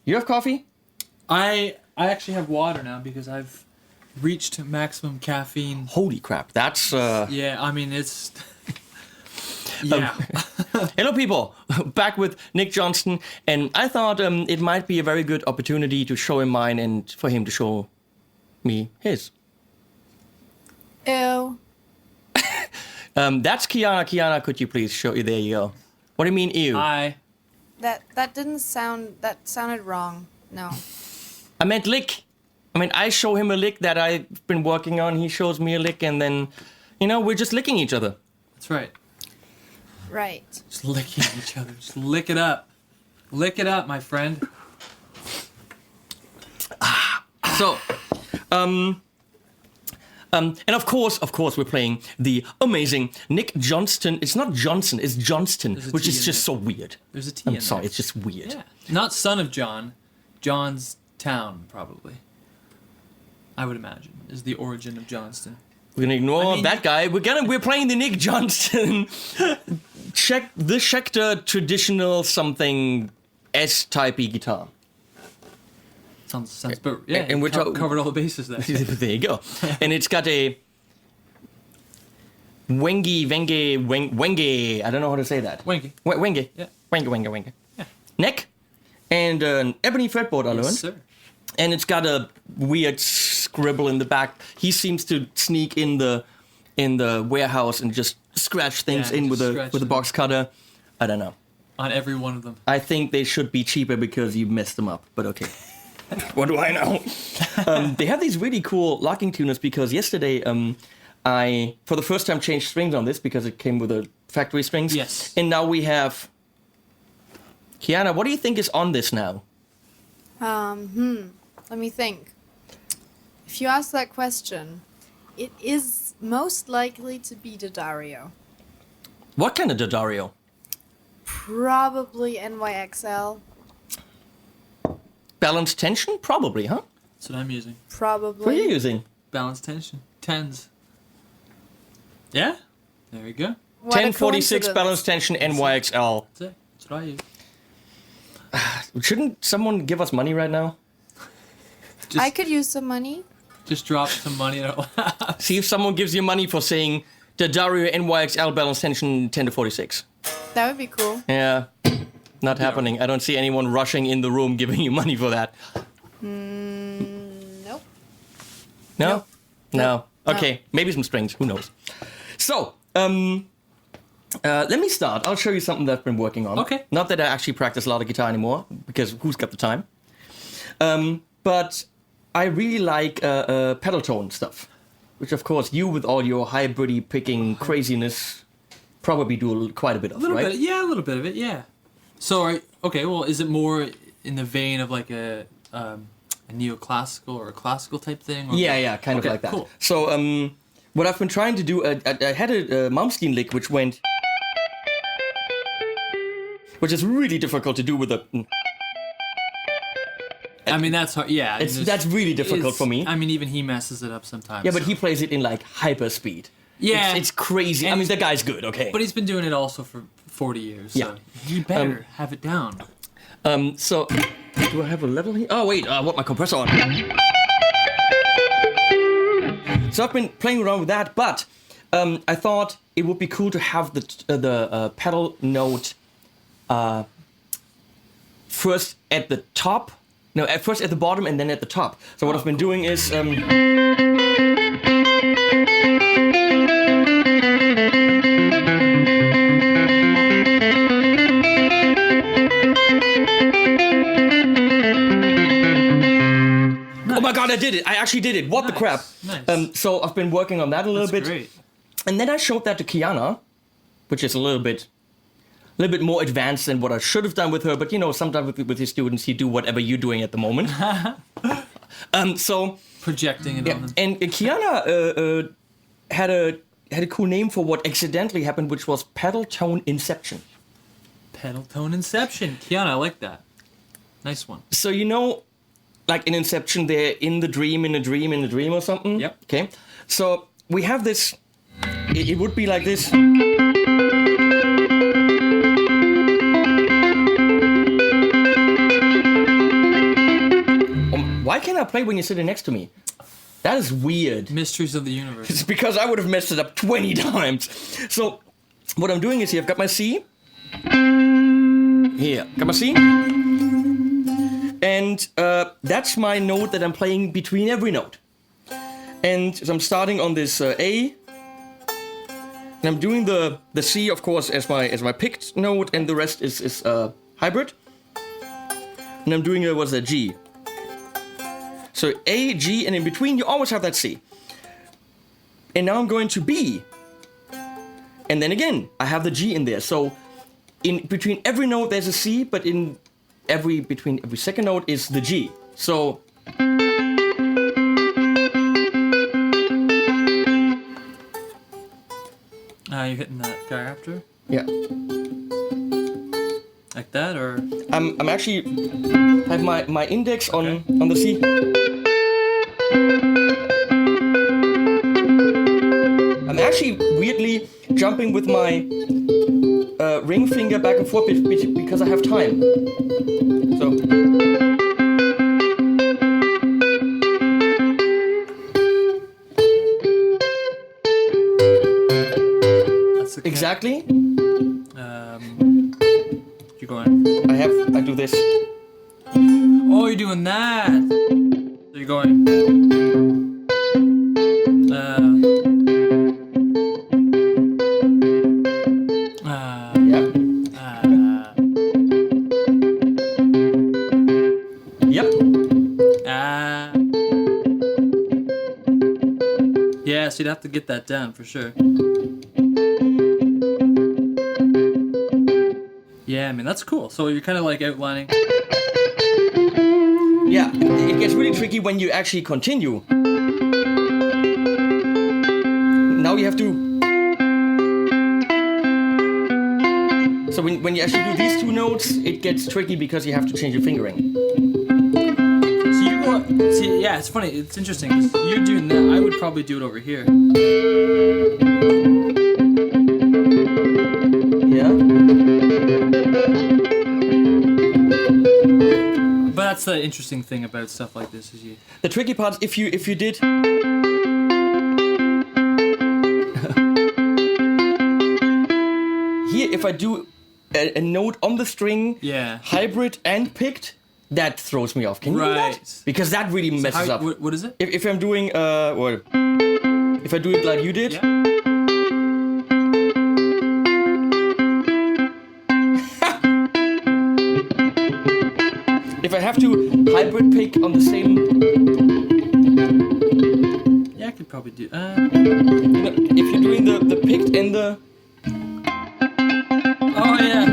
You have coffee? I actually have water now because I've reached maximum caffeine. Holy crap, that's... Yeah, I mean, it's... yeah. Hello people, back with Nick Johnston, and I thought it might be a very good opportunity to show him mine and for him to show me his. Ew. That's Kiana. Kiana, could you please show you? There you go. What do you mean, ew? That didn't sound... That sounded wrong. No. I meant lick. I mean, I show him a lick that I've been working on. He shows me a lick, and then, you know, we're just licking each other. That's right. Right. Just licking each other. Just lick it up. Lick it up, my friend. So, and of course, we're playing the amazing Nick Johnston. It's not Johnson, it's Johnston, which is just so weird. There's a T I'm in sorry, there. it's just weird. Yeah. Not son of John. John's town, probably. I would imagine, is the origin of Johnston. We're gonna ignore that guy. We're playing the Nick Johnston. Check the Schecter Traditional something S-type guitar. Sounds but yeah, and we're covered all the bases there. There you go. And it's got a wenge. I don't know how to say that. Wenge. Wenge. Yeah. Wenge. Yeah. Neck. And an ebony fretboard, I learned. Yes, sir. And it's got a weird scribble in the back. He seems to sneak in the warehouse and just scratch things with a box cutter. I don't know. On every one of them. I think they should be cheaper because you messed them up, but okay. What do I know? They have these really cool locking tuners because yesterday I, for the first time, changed strings on this because it came with the factory strings. Yes. And now we have... Kiana, what do you think is on this now? Let me think. If you ask that question, it is most likely to be D'Addario. What kind of D'Addario? Probably NYXL. Balanced tension? Probably, huh? That's what I'm using. Probably. What are you using? Balanced tension. 10s. Yeah? There you go. What a 1046 coincidence. balanced tension NYXL. That's it. That's what I use. Shouldn't someone give us money right now? I could use some money. Just drop some money in our lap. See if someone gives you money for saying D'Addario NYXL balanced tension 10 to 46. That would be cool. Yeah, not happening. I don't see anyone rushing in the room giving you money for that. Nope. No? Nope. No. Nope. Okay, maybe some strings. Who knows? So, let me start. I'll show you something that I've been working on. Okay. Not that I actually practice a lot of guitar anymore, because who's got the time? But I really like pedal tone stuff, which of course you with all your hybridy picking craziness probably do quite a bit of, A little right? bit. Yeah, a little bit of it, yeah. So, okay, well, is it more in the vein of like a neoclassical or a classical type thing? Or Yeah, kind of like that. Cool. So, what I've been trying to do, I had a Malmsteen lick which went... Which is really difficult to do with a... I mean, that's hard. Yeah, That's really difficult for me. I mean, even he messes it up sometimes. Yeah, but so. he plays it in like hyper speed. Yeah, It's crazy. And I mean, the guy's good, okay. But he's been doing it also for 40 years. Yeah. So he better have it down. So, do I have a level here? Oh, wait, I want my compressor on. So I've been playing around with that, but I thought it would be cool to have the pedal note first at the top. No, at first at the bottom and then at the top. So what I've been doing is... Oh my god, I did it! I actually did it! What the crap? Nice. So I've been working on that a little bit. Great. And then I showed that to Kiana, which is a little bit more advanced than what I should have done with her. But you know, sometimes with your students, you do whatever you're doing at the moment. So projecting it on them. And Kiana had a cool name for what accidentally happened, which was pedal tone inception. Pedal tone inception. Kiana, I like that. Nice one. So you know, like in Inception, they're in the dream, in a dream, in a dream or something. Yep. Okay. So we have this. It would be like this. Why can't I play when you're sitting next to me? That is weird. Mysteries of the universe. It's because I would have messed it up 20 times. So what I'm doing is here, I've got my C. Here, got my C. And that's my note that I'm playing between every note. And so I'm starting on this A. And I'm doing the C, of course, as my picked note, and the rest is hybrid. And I'm doing what's that, G. So A, G, and in between you always have that C. And now I'm going to B. And then again, I have the G in there. So in between every note there's a C, but between every second note is the G. So You're hitting that guy after? yeah. Like that, or? I'm actually have my index on the C. I'm actually weirdly jumping with my ring finger back and forth because I have time. So. That's okay. Exactly. You're going. I do this. Oh, you're doing that. So you're going. Yep. Yeah, so you'd have to get that down for sure. Yeah, I mean, that's cool. So you're kind of like outlining. Yeah, it gets really tricky when you actually continue. Now you have to. So when you actually do these two notes, it gets tricky because you have to change your fingering. So you go. See, yeah, it's funny. It's interesting. 'Cause you're doing that. I would probably do it over here. Yeah. But that's the interesting thing about stuff like this is you. The tricky part is if you did. Here, if I do a note on the string, Yeah. hybrid and picked, that throws me off. Can you do that? Right. Because that really messes up. What is it? If I'm doing well, if I do it like you did. Yeah. If I have to hybrid pick on the same, Yeah, I could probably do. you know, if you're doing the picked and the, Oh yeah.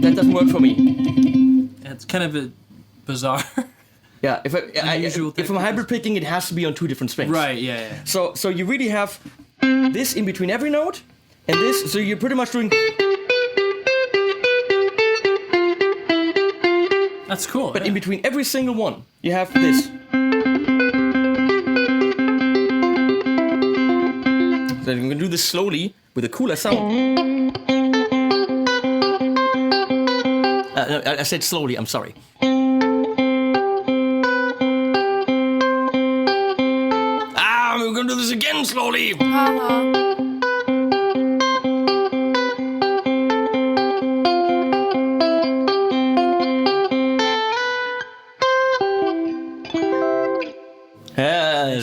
that doesn't work for me. It's kind of a bizarre. Yeah, if Unusual if I'm hybrid picking, it has to be on two different strings. Right. Yeah. Yeah. So you really have this in between every note, and this. So you're pretty much doing. That's cool. But yeah. in between every single one, you have this. So I'm gonna do this slowly with a cooler sound. No, I said slowly. I'm sorry. I'm gonna do this again slowly.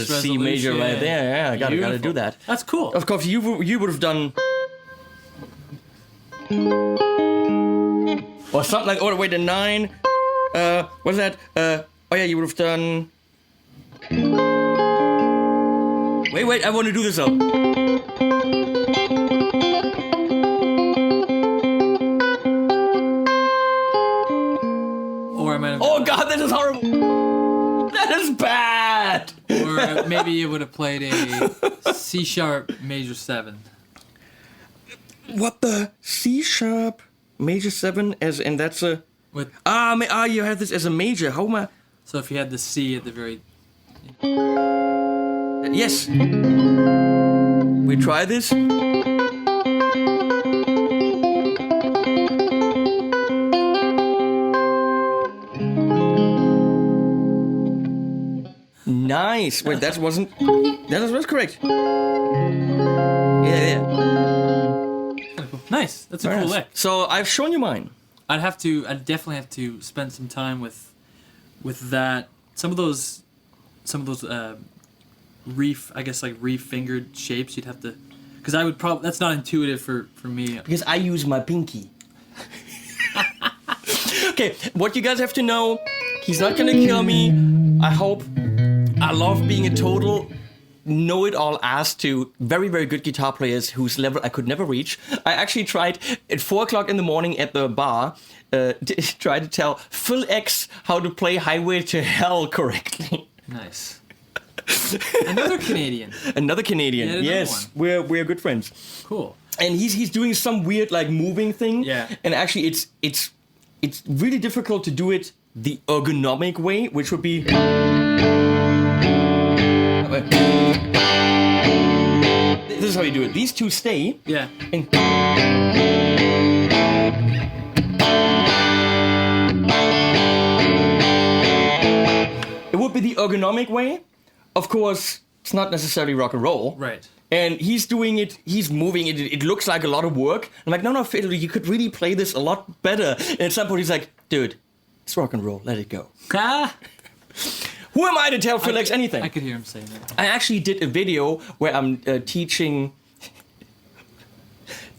C major right there. Yeah, I gotta do that. That's cool. Of course, you would have done. Or something like. Oh wait, a 9. What's that? Oh yeah, you would have done. Wait, I want to do this though. Or I might have. Oh god, that is horrible. That is bad. Or maybe you would have played a C sharp major 7. What the C sharp major 7 and that's a With you had this as a major. How am I? so if you had the C at the very. Yes. We try this. Nice. Wait, that was correct. Yeah. Nice. That's a Very cool nice. lick. So I've shown you mine. I'd definitely have to spend some time with that. Some of those reef, I guess like reef-fingered shapes. You'd have to, because I would probably that's not intuitive for me. Because I use my pinky. Okay, what you guys have to know, he's not gonna kill me. I hope. I love being a total know-it-all ass to very, very good guitar players whose level I could never reach. I actually tried at 4 o'clock in the morning at the bar, try to tell Phil X how to play Highway to Hell correctly. Nice. Another Canadian. Another Canadian. Yeah, another Yes, we're good friends. Cool. And he's doing some weird like moving thing. Yeah. And actually it's really difficult to do it the ergonomic way, which would be this is how you do it. These two stay. Yeah. And it would be the ergonomic way. Of course, it's not necessarily rock and roll. Right. And he's doing it, he's moving it, it looks like a lot of work. I'm like, no, Phil, you could really play this a lot better. And at some point he's like, dude, it's rock and roll, let it go. Ah. Who am I to tell Phil X anything? I could hear him saying that. I actually did a video where I'm teaching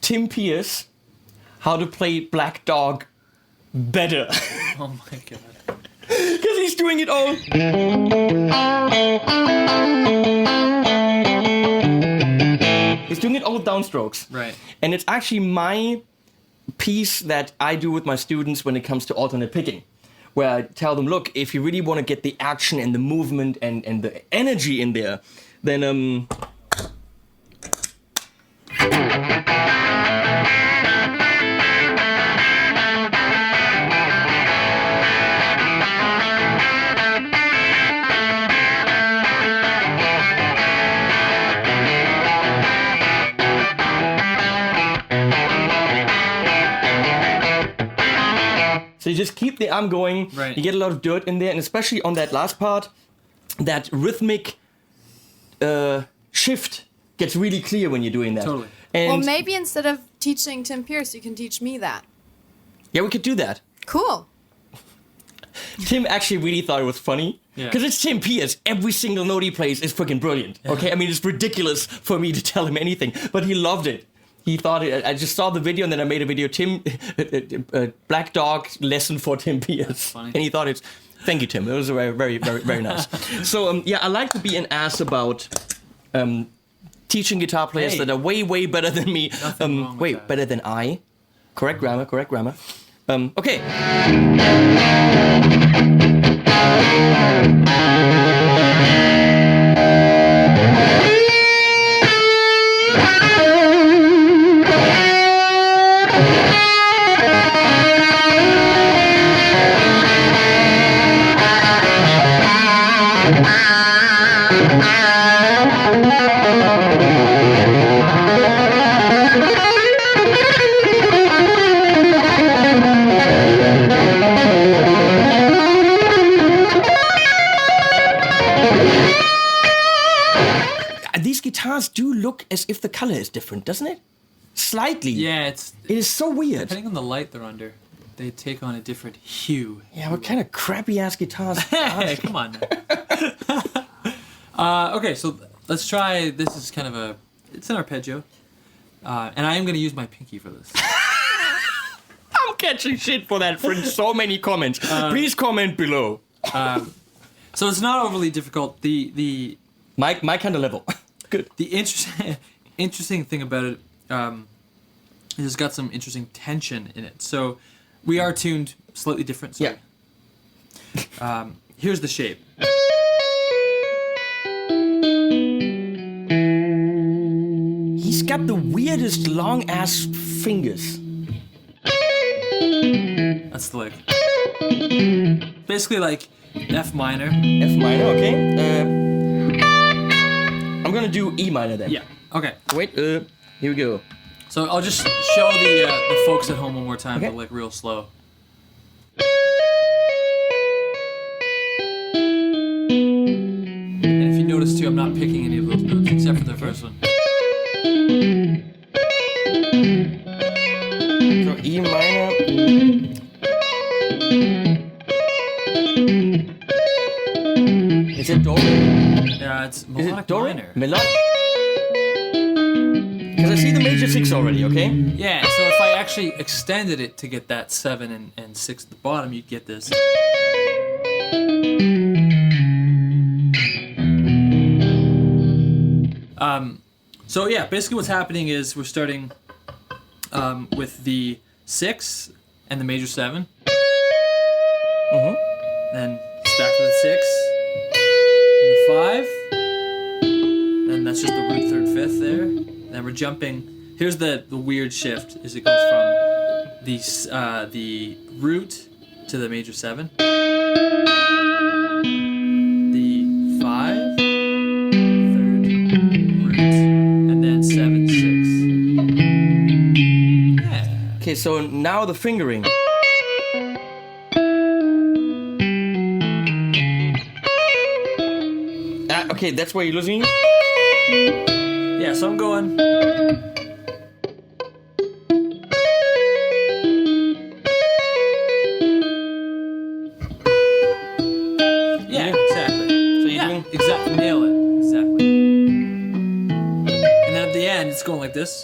Tim Pierce how to play Black Dog better. Oh my god. Because he's doing it all. He's doing it all downstrokes. Right. And it's actually my piece that I do with my students when it comes to alternate picking. Where I tell them, look, if you really want to get the action and the movement and the energy in there, then so you just keep the arm going, right. You get a lot of dirt in there, and especially on that last part, that rhythmic shift gets really clear when you're doing that. Totally. And Well, maybe instead of teaching Tim Pierce, you can teach me that. yeah, we could do that. Cool. Tim actually really thought it was funny. Yeah. Because it's Tim Pierce. Every single note he plays is freaking brilliant. Okay? I mean, it's ridiculous for me to tell him anything. But he loved it. He thought it. I just saw the video and then I made a video. Black Dog lesson for Tim Pierce. Funny. And he thought it's. Thank you, Tim. It was very, very, very, very nice. So, yeah, I like to be an ass about teaching guitar players Hey. that are way, way better than me. Nothing wrong with that. Better than I. Correct grammar, correct grammar. Okay. These guitars do look as if the color is different, doesn't it? Slightly. Yeah, It is so weird. depending on the light they're under, they take on a different hue. Yeah, what kind of crappy ass guitars? Hey, come on. Okay, so let's try. This is kind of it's an arpeggio, and I am going to use my pinky for this. I'm catching shit for that from so many comments. Please comment below. So it's not overly difficult. The My kind of level. Good. The interesting thing about it is it's got some interesting tension in it. So we are tuned slightly different. Sorry. Yeah. Here's the shape. He's got the weirdest long ass fingers. That's the lick. Basically like F minor. F minor, okay. I'm gonna do E minor then. Yeah. Okay. Wait, here we go. So I'll just show the folks at home one more time, Okay. but like real slow. And if you notice too, I'm not picking any of those notes except for the first one. So E minor. Is it do? Yeah, it's Is melodic it do? minor. Melodic? Because I see the major 6 already, okay? Yeah, so if I actually extended it to get that 7 and 6 at the bottom, you'd get this. So yeah, basically what's happening is we're starting with the 6 and the major 7. Mm-hmm. Then it's back to the 6 and the 5. Then that's just the root 3rd, 5th there. Then we're jumping. Here's the weird shift is it goes from the root to the major 7. The 5, 3rd, root, and then 7, 6. Yeah. Okay, so now the fingering. Okay, that's where you're losing. Yeah, so I'm going. Yeah, exactly. So you're Yeah, doing. exactly. Nail it. Exactly. And then at the end, it's going like this.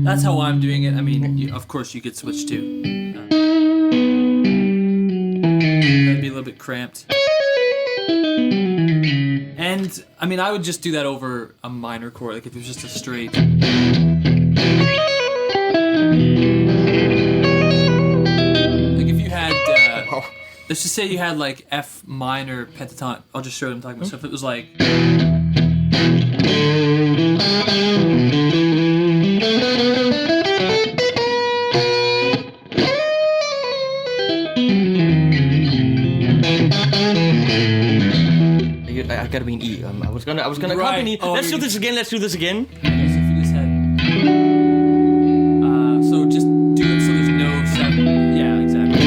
That's how I'm doing it. I mean, of course, you could switch too. That'd be a little bit cramped. And, I mean, I would just do that over a minor chord, like if it was just a straight. Like if you had, let's just say you had like F minor pentatonic. I'll just show you what I'm talking about. So if it was like. I gotta be an E. I was gonna Right. accompany. Oh, Let's do you- this again. Let's do this again. Okay, so if you just had. So just do it so there's no 7. Yeah, exactly.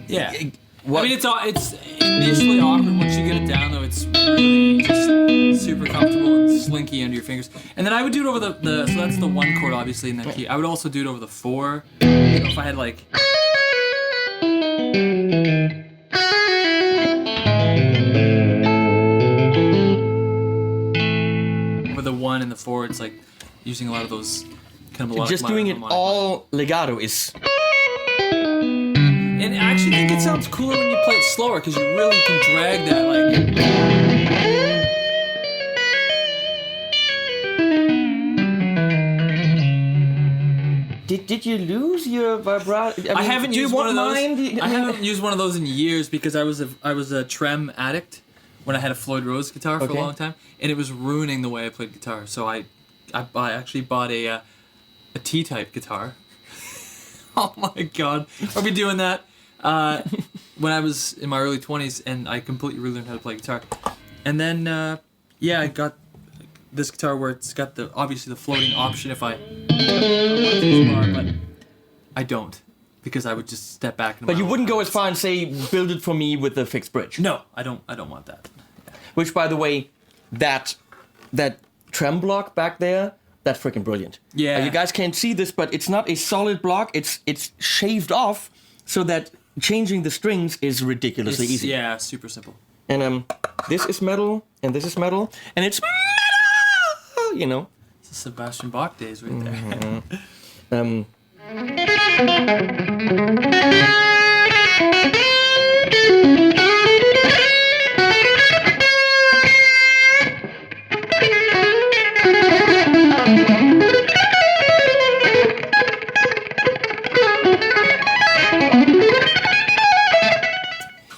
Yeah. What? I mean, it's initially awkward. Once you get it down, though, it's really just super comfortable and slinky under your fingers. And then I would do it over the so that's the 1 chord, obviously, in that key. I would also do it over the 4. So if I had, like... Over the 1 and the 4, it's like using a lot of those kind of melodic Just minor doing it harmonic. all legato is. And I actually think it sounds cooler when you play it slower, because you really can drag that, like... Did you lose your vibrato? I haven't do you used one want of those. mine? I haven't used one of those in years because I was a trem addict when I had a Floyd Rose guitar for Okay. a long time, and it was ruining the way I played guitar. So I actually bought a T-type guitar. Oh my god, are we doing that? When I was in my early 20s, and I completely relearned how to play guitar. And then yeah, I got this guitar where it's got obviously the floating option if I bar, but I don't because I would just step back. But you wouldn't go as far and say, build it for me with a fixed bridge. No, I don't want that. Which, by the way, that trem block back there, that's freaking brilliant. Yeah. You guys can't see this, but it's not a solid block. It's shaved off so that changing the strings is ridiculously easy. Yeah, super simple. And this is metal, and this is metal, and it's metal, you know. It's the Sebastian Bach days right there.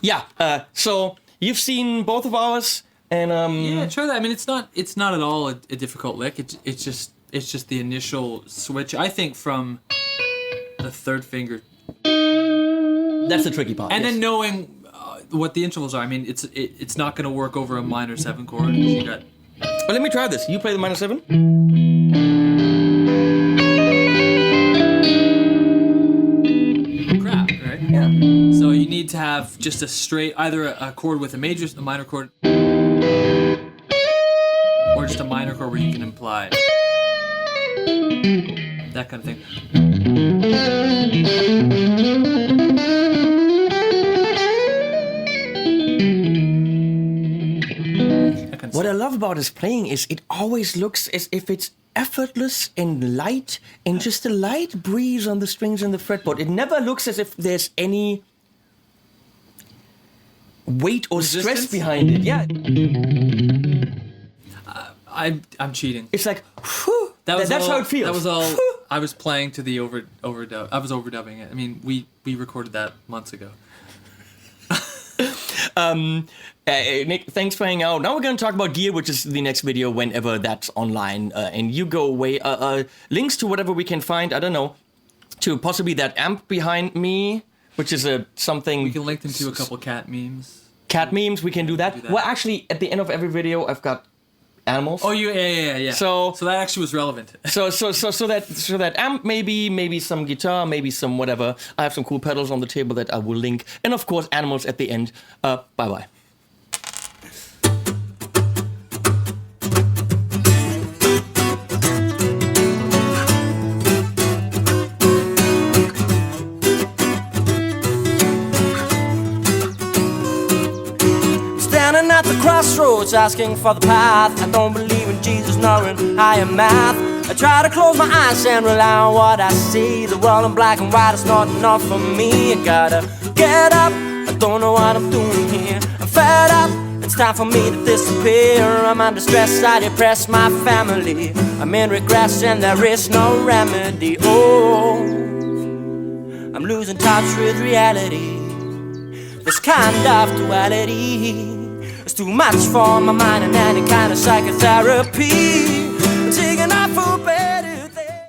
Yeah, so you've seen both of ours, and Yeah, try that. I mean, it's not at all a difficult lick. It's just the initial switch. I think from the third finger. that's the tricky part. And yes. then knowing what the intervals are. I mean, it's not going to work over a minor 7 chord. You got. But let me try this. You play the minor 7. Crap, right? Yeah. So you need to have just a straight, either a chord with a minor chord, or just a minor chord where you can imply that kind of thing. That kind of What I stuff. love about his playing is it always looks as if it's effortless and light, and just a light breeze on the strings and the fretboard. It never looks as if there's any weight or stress Resistance? behind it. Yeah, I'm cheating. it's like, whew, that's all, how it feels. That was all. Whew. I was playing to the overdub. I was overdubbing it. I mean, we recorded that months ago. Nick, thanks for hanging out. Now we're going to talk about gear, which is the next video whenever that's online. And you go away. Links to whatever we can find, I don't know, to possibly that amp behind me, which is something... We can link them to a couple cat memes. Cat memes, we can do that. Well, actually, at the end of every video, I've got animals. Oh, yeah. So that actually was relevant. So that amp, maybe some guitar, maybe some whatever. I have some cool pedals on the table that I will link. And of course, animals at the end. Bye-bye. Standing at the crossroads asking for the path. I don't believe in Jesus nor in higher math. I try to close my eyes and rely on what I see. The world in black and white is not enough for me. I gotta get up, I don't know what I'm doing here. I'm fed up, it's time for me to disappear. I'm under stress, I depress my family. I'm in regress and there is no remedy. Oh, I'm losing touch with reality. This kind of duality is too much for my mind and any kind of psychotherapy. I'm taking off for bed.